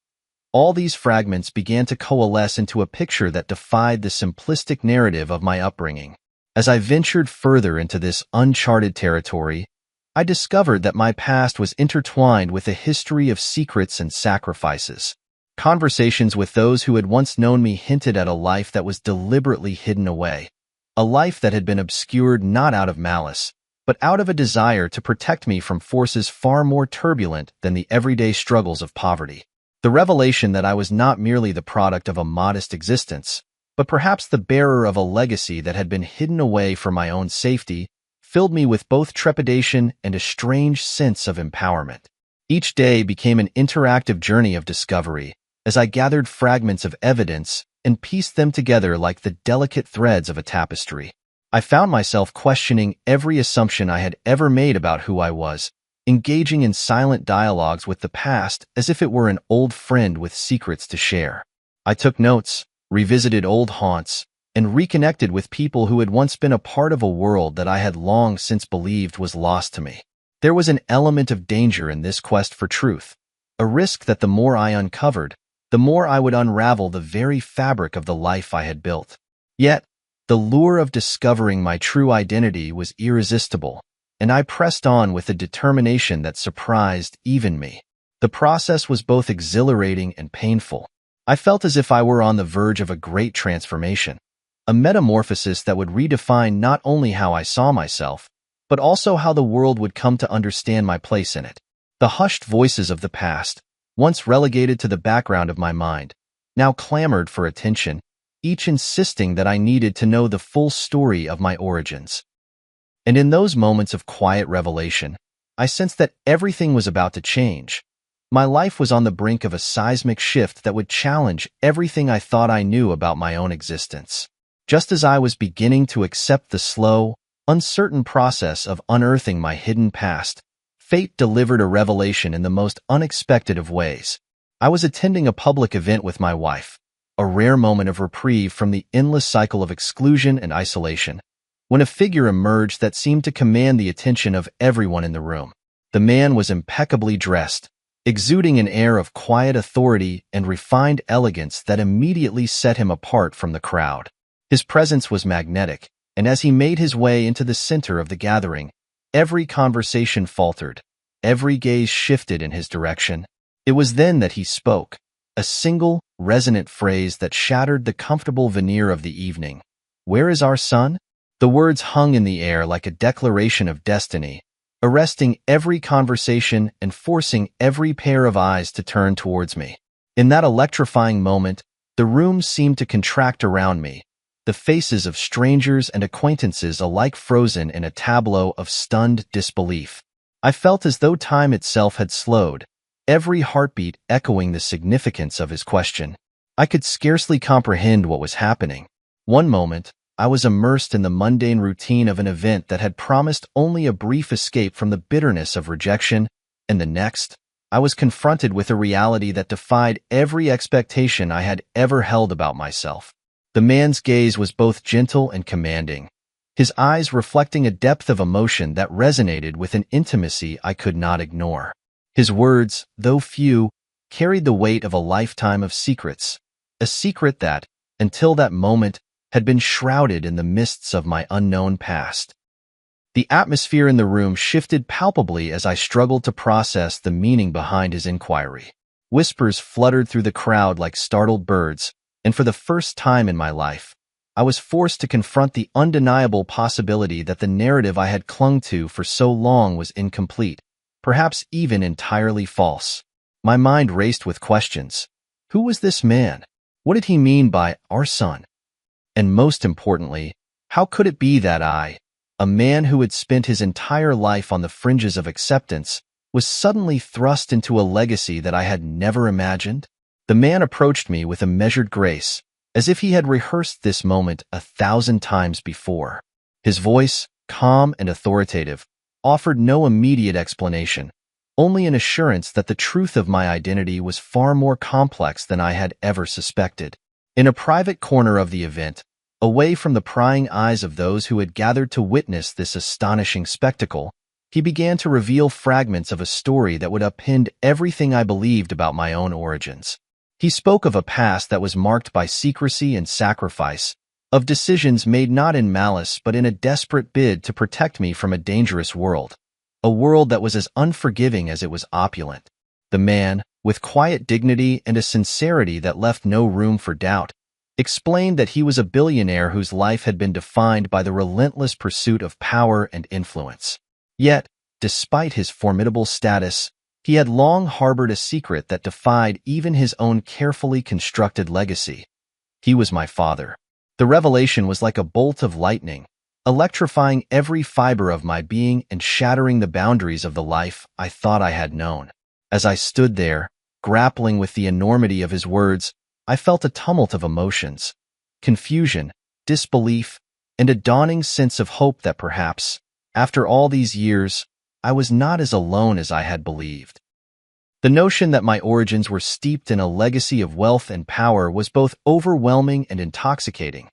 All these fragments began to coalesce into a picture that defied the simplistic narrative of my upbringing. As I ventured further into this uncharted territory, I discovered that my past was intertwined with a history of secrets and sacrifices. Conversations with those who had once known me hinted at a life that was deliberately hidden away, a life that had been obscured not out of malice, but out of a desire to protect me from forces far more turbulent than the everyday struggles of poverty. The revelation that I was not merely the product of a modest existence, but perhaps the bearer of a legacy that had been hidden away for my own safety, filled me with both trepidation and a strange sense of empowerment. Each day became an interactive journey of discovery, as I gathered fragments of evidence and pieced them together like the delicate threads of a tapestry. I found myself questioning every assumption I had ever made about who I was, engaging in silent dialogues with the past as if it were an old friend with secrets to share. I took notes, revisited old haunts, and reconnected with people who had once been a part of a world that I had long since believed was lost to me. There was an element of danger in this quest for truth, a risk that the more I uncovered, the more I would unravel the very fabric of the life I had built. Yet, the lure of discovering my true identity was irresistible, and I pressed on with a determination that surprised even me. The process was both exhilarating and painful. I felt as if I were on the verge of a great transformation, a metamorphosis that would redefine not only how I saw myself, but also how the world would come to understand my place in it. The hushed voices of the past, once relegated to the background of my mind, now clamored for attention, each insisting that I needed to know the full story of my origins. And in those moments of quiet revelation, I sensed that everything was about to change. My life was on the brink of a seismic shift that would challenge everything I thought I knew about my own existence. Just as I was beginning to accept the slow, uncertain process of unearthing my hidden past, fate delivered a revelation in the most unexpected of ways. I was attending a public event with my wife, a rare moment of reprieve from the endless cycle of exclusion and isolation, when a figure emerged that seemed to command the attention of everyone in the room. The man was impeccably dressed, exuding an air of quiet authority and refined elegance that immediately set him apart from the crowd. His presence was magnetic, and as he made his way into the center of the gathering, every conversation faltered, every gaze shifted in his direction. It was then that he spoke, a single, resonant phrase that shattered the comfortable veneer of the evening. "Where is our son?" The words hung in the air like a declaration of destiny, arresting every conversation and forcing every pair of eyes to turn towards me. In that electrifying moment, the room seemed to contract around me, the faces of strangers and acquaintances alike frozen in a tableau of stunned disbelief. I felt as though time itself had slowed, every heartbeat echoing the significance of his question. I could scarcely comprehend what was happening. One moment, I was immersed in the mundane routine of an event that had promised only a brief escape from the bitterness of rejection, and the next, I was confronted with a reality that defied every expectation I had ever held about myself. The man's gaze was both gentle and commanding, his eyes reflecting a depth of emotion that resonated with an intimacy I could not ignore. His words, though few, carried the weight of a lifetime of secrets, a secret that, until that moment, had been shrouded in the mists of my unknown past. The atmosphere in the room shifted palpably as I struggled to process the meaning behind his inquiry. Whispers fluttered through the crowd like startled birds, and for the first time in my life, I was forced to confront the undeniable possibility that the narrative I had clung to for so long was incomplete, perhaps even entirely false. My mind raced with questions. Who was this man? What did he mean by our son? And most importantly, how could it be that I, a man who had spent his entire life on the fringes of acceptance, was suddenly thrust into a legacy that I had never imagined. The man approached me with a measured grace, as if he had rehearsed this moment 1,000 times before. His voice, calm and authoritative, offered no immediate explanation, only an assurance that the truth of my identity was far more complex than I had ever suspected. In a private corner of the event, away from the prying eyes of those who had gathered to witness this astonishing spectacle, he began to reveal fragments of a story that would upend everything I believed about my own origins. He spoke of a past that was marked by secrecy and sacrifice, of decisions made not in malice but in a desperate bid to protect me from a dangerous world, a world that was as unforgiving as it was opulent. The man, with quiet dignity and a sincerity that left no room for doubt, explained that he was a billionaire whose life had been defined by the relentless pursuit of power and influence. Yet, despite his formidable status, he had long harbored a secret that defied even his own carefully constructed legacy. He was my father. The revelation was like a bolt of lightning, electrifying every fiber of my being and shattering the boundaries of the life I thought I had known. As I stood there, grappling with the enormity of his words, I felt a tumult of emotions, confusion, disbelief, and a dawning sense of hope that perhaps, after all these years, I was not as alone as I had believed. The notion that my origins were steeped in a legacy of wealth and power was both overwhelming and intoxicating,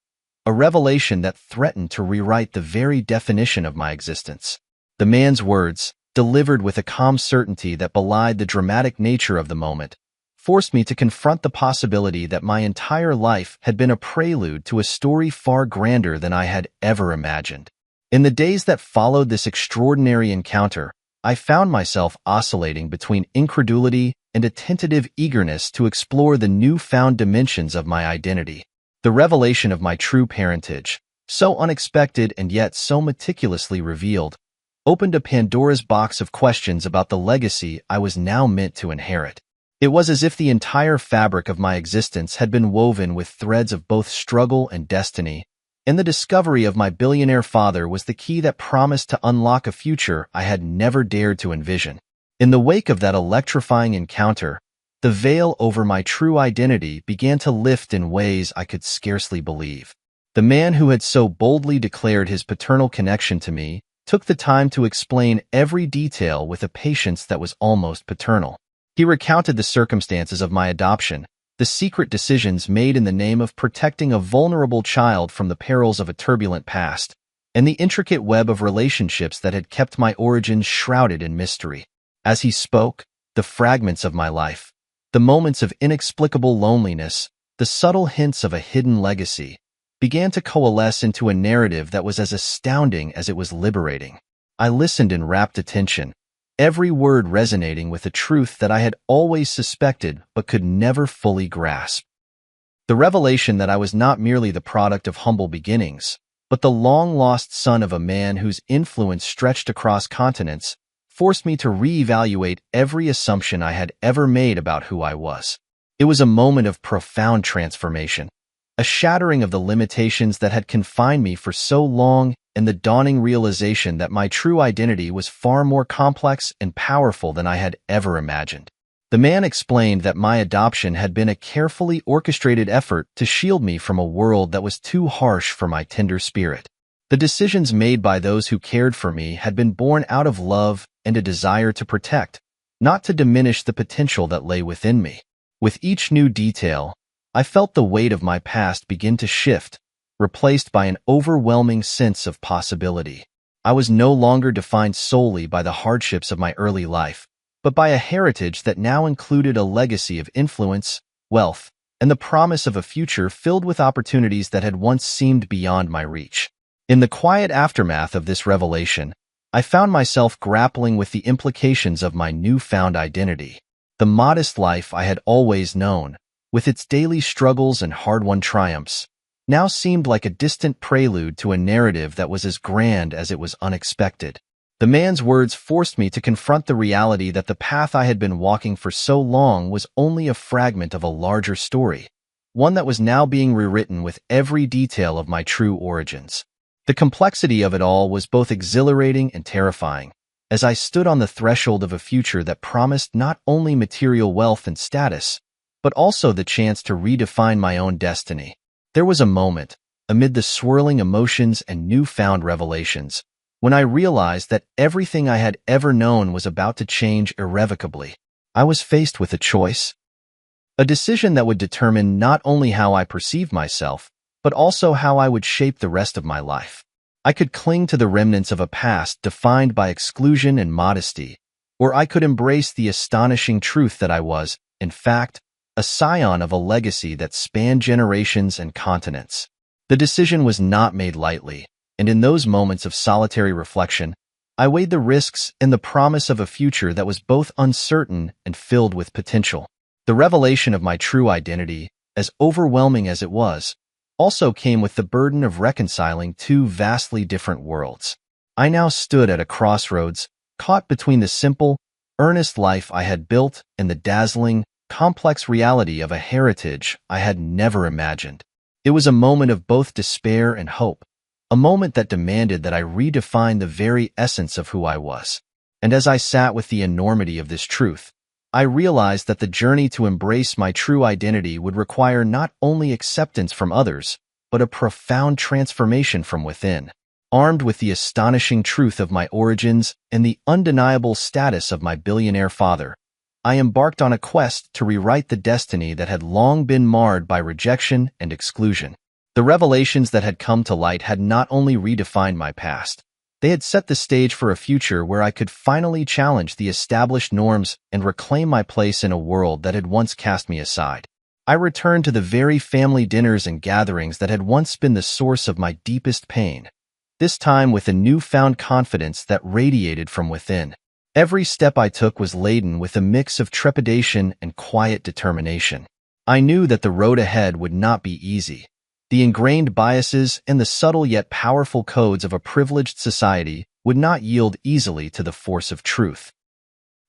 a revelation that threatened to rewrite the very definition of my existence. The man's words, delivered with a calm certainty that belied the dramatic nature of the moment, forced me to confront the possibility that my entire life had been a prelude to a story far grander than I had ever imagined. In the days that followed this extraordinary encounter, I found myself oscillating between incredulity and a tentative eagerness to explore the newfound dimensions of my identity. The revelation of my true parentage, so unexpected and yet so meticulously revealed, opened a Pandora's box of questions about the legacy I was now meant to inherit. It was as if the entire fabric of my existence had been woven with threads of both struggle and destiny, and the discovery of my billionaire father was the key that promised to unlock a future I had never dared to envision. In the wake of that electrifying encounter, the veil over my true identity began to lift in ways I could scarcely believe. The man who had so boldly declared his paternal connection to me took the time to explain every detail with a patience that was almost paternal. He recounted the circumstances of my adoption, the secret decisions made in the name of protecting a vulnerable child from the perils of a turbulent past, and the intricate web of relationships that had kept my origins shrouded in mystery. As he spoke, the fragments of my life, the moments of inexplicable loneliness, the subtle hints of a hidden legacy, began to coalesce into a narrative that was as astounding as it was liberating. I listened in rapt attention, every word resonating with a truth that I had always suspected but could never fully grasp. The revelation that I was not merely the product of humble beginnings, but the long-lost son of a man whose influence stretched across continents, forced me to reevaluate every assumption I had ever made about who I was. It was a moment of profound transformation, a shattering of the limitations that had confined me for so long, and the dawning realization that my true identity was far more complex and powerful than I had ever imagined. The man explained that my adoption had been a carefully orchestrated effort to shield me from a world that was too harsh for my tender spirit. The decisions made by those who cared for me had been born out of love and a desire to protect, not to diminish the potential that lay within me. With each new detail, I felt the weight of my past begin to shift, replaced by an overwhelming sense of possibility. I was no longer defined solely by the hardships of my early life, but by a heritage that now included a legacy of influence, wealth, and the promise of a future filled with opportunities that had once seemed beyond my reach. In the quiet aftermath of this revelation, I found myself grappling with the implications of my newfound identity. The modest life I had always known, with its daily struggles and hard-won triumphs, now seemed like a distant prelude to a narrative that was as grand as it was unexpected. The man's words forced me to confront the reality that the path I had been walking for so long was only a fragment of a larger story, one that was now being rewritten with every detail of my true origins. The complexity of it all was both exhilarating and terrifying, As I stood on the threshold of a future that promised not only material wealth and status, but also the chance to redefine my own destiny, there was a moment, amid the swirling emotions and newfound revelations, when I realized that everything I had ever known was about to change irrevocably. I was faced with a choice. A decision that would determine not only how I perceived myself, but also how I would shape the rest of my life. I could cling to the remnants of a past defined by exclusion and modesty, or I could embrace the astonishing truth that I was, in fact, a scion of a legacy that spanned generations and continents. The decision was not made lightly, and in those moments of solitary reflection, I weighed the risks and the promise of a future that was both uncertain and filled with potential. The revelation of my true identity, as overwhelming as it was, also came with the burden of reconciling two vastly different worlds. I now stood at a crossroads, caught between the simple, earnest life I had built and the dazzling, complex reality of a heritage I had never imagined. It was a moment of both despair and hope, a moment that demanded that I redefine the very essence of who I was. And as I sat with the enormity of this truth, I realized that the journey to embrace my true identity would require not only acceptance from others, but a profound transformation from within. Armed with the astonishing truth of my origins and the undeniable status of my billionaire father, I embarked on a quest to rewrite the destiny that had long been marred by rejection and exclusion. The revelations that had come to light had not only redefined my past, they had set the stage for a future where I could finally challenge the established norms and reclaim my place in a world that had once cast me aside. I returned to the very family dinners and gatherings that had once been the source of my deepest pain, this time with a newfound confidence that radiated from within. Every step I took was laden with a mix of trepidation and quiet determination. I knew that the road ahead would not be easy. The ingrained biases and the subtle yet powerful codes of a privileged society would not yield easily to the force of truth.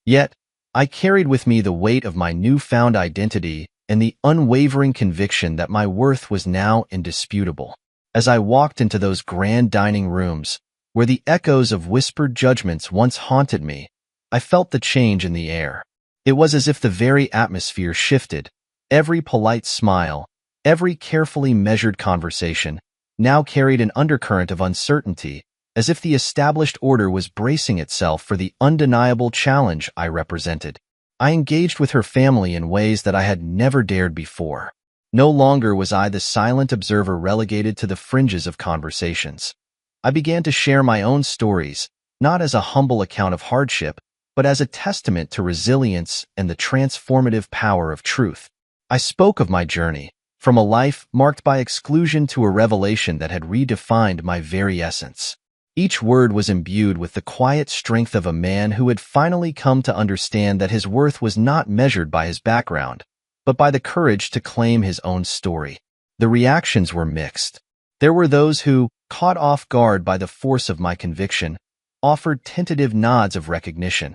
Yet, I carried with me the weight of my newfound identity and the unwavering conviction that my worth was now indisputable. As I walked into those grand dining rooms, where the echoes of whispered judgments once haunted me, I felt the change in the air. It was as if the very atmosphere shifted. Every polite smile, every carefully measured conversation, now carried an undercurrent of uncertainty, as if the established order was bracing itself for the undeniable challenge I represented. I engaged with her family in ways that I had never dared before. No longer was I the silent observer relegated to the fringes of conversations. I began to share my own stories, not as a humble account of hardship, but as a testament to resilience and the transformative power of truth. I spoke of my journey, from a life marked by exclusion to a revelation that had redefined my very essence. Each word was imbued with the quiet strength of a man who had finally come to understand that his worth was not measured by his background, but by the courage to claim his own story. The reactions were mixed. There were those who, caught off guard by the force of my conviction, offered tentative nods of recognition,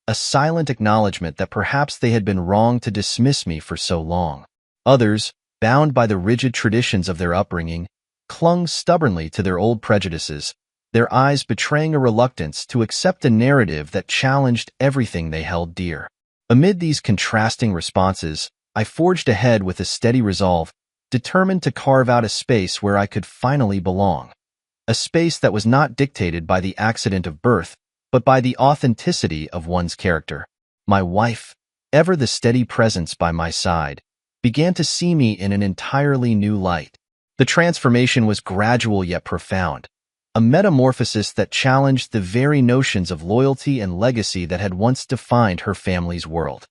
a silent acknowledgement that perhaps they had been wrong to dismiss me for so long. Others, bound by the rigid traditions of their upbringing, clung stubbornly to their old prejudices, their eyes betraying a reluctance to accept a narrative that challenged everything they held dear. Amid these contrasting responses, I forged ahead with a steady resolve, determined to carve out a space where I could finally belong. A space that was not dictated by the accident of birth, but by the authenticity of one's character. My wife, ever the steady presence by my side, began to see me in an entirely new light. The transformation was gradual yet profound, a metamorphosis that challenged the very notions of loyalty and legacy that had once defined her family's world.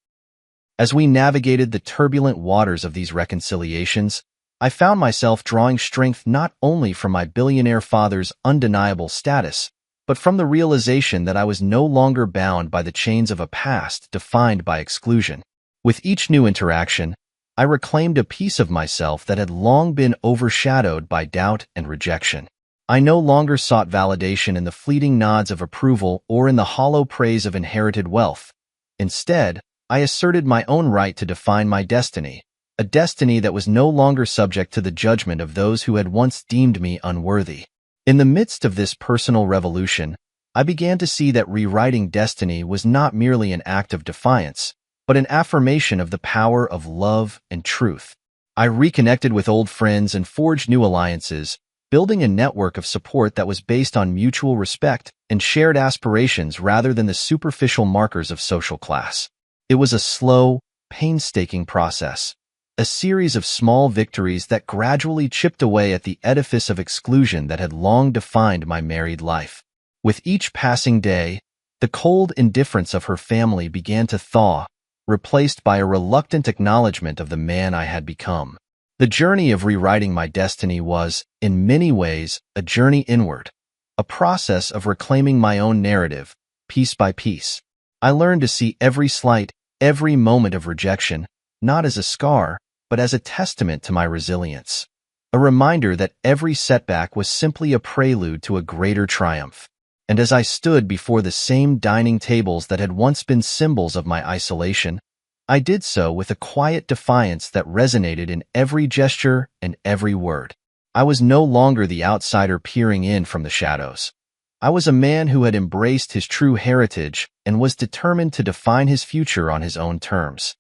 As we navigated the turbulent waters of these reconciliations, I found myself drawing strength not only from my billionaire father's undeniable status, but from the realization that I was no longer bound by the chains of a past defined by exclusion. With each new interaction, I reclaimed a piece of myself that had long been overshadowed by doubt and rejection. I no longer sought validation in the fleeting nods of approval or in the hollow praise of inherited wealth. Instead, I asserted my own right to define my destiny, a destiny that was no longer subject to the judgment of those who had once deemed me unworthy. In the midst of this personal revolution, I began to see that rewriting destiny was not merely an act of defiance, but an affirmation of the power of love and truth. I reconnected with old friends and forged new alliances, building a network of support that was based on mutual respect and shared aspirations rather than the superficial markers of social class. It was a slow, painstaking process, a series of small victories that gradually chipped away at the edifice of exclusion that had long defined my married life. With each passing day, the cold indifference of her family began to thaw, replaced by a reluctant acknowledgement of the man I had become. The journey of rewriting my destiny was, in many ways, a journey inward, a process of reclaiming my own narrative, piece by piece. I learned to see every slight, every moment of rejection, not as a scar, but as a testament to my resilience. A reminder that every setback was simply a prelude to a greater triumph. And as I stood before the same dining tables that had once been symbols of my isolation, I did so with a quiet defiance that resonated in every gesture and every word. I was no longer the outsider peering in from the shadows. I was a man who had embraced his true heritage and was determined to define his future on his own terms.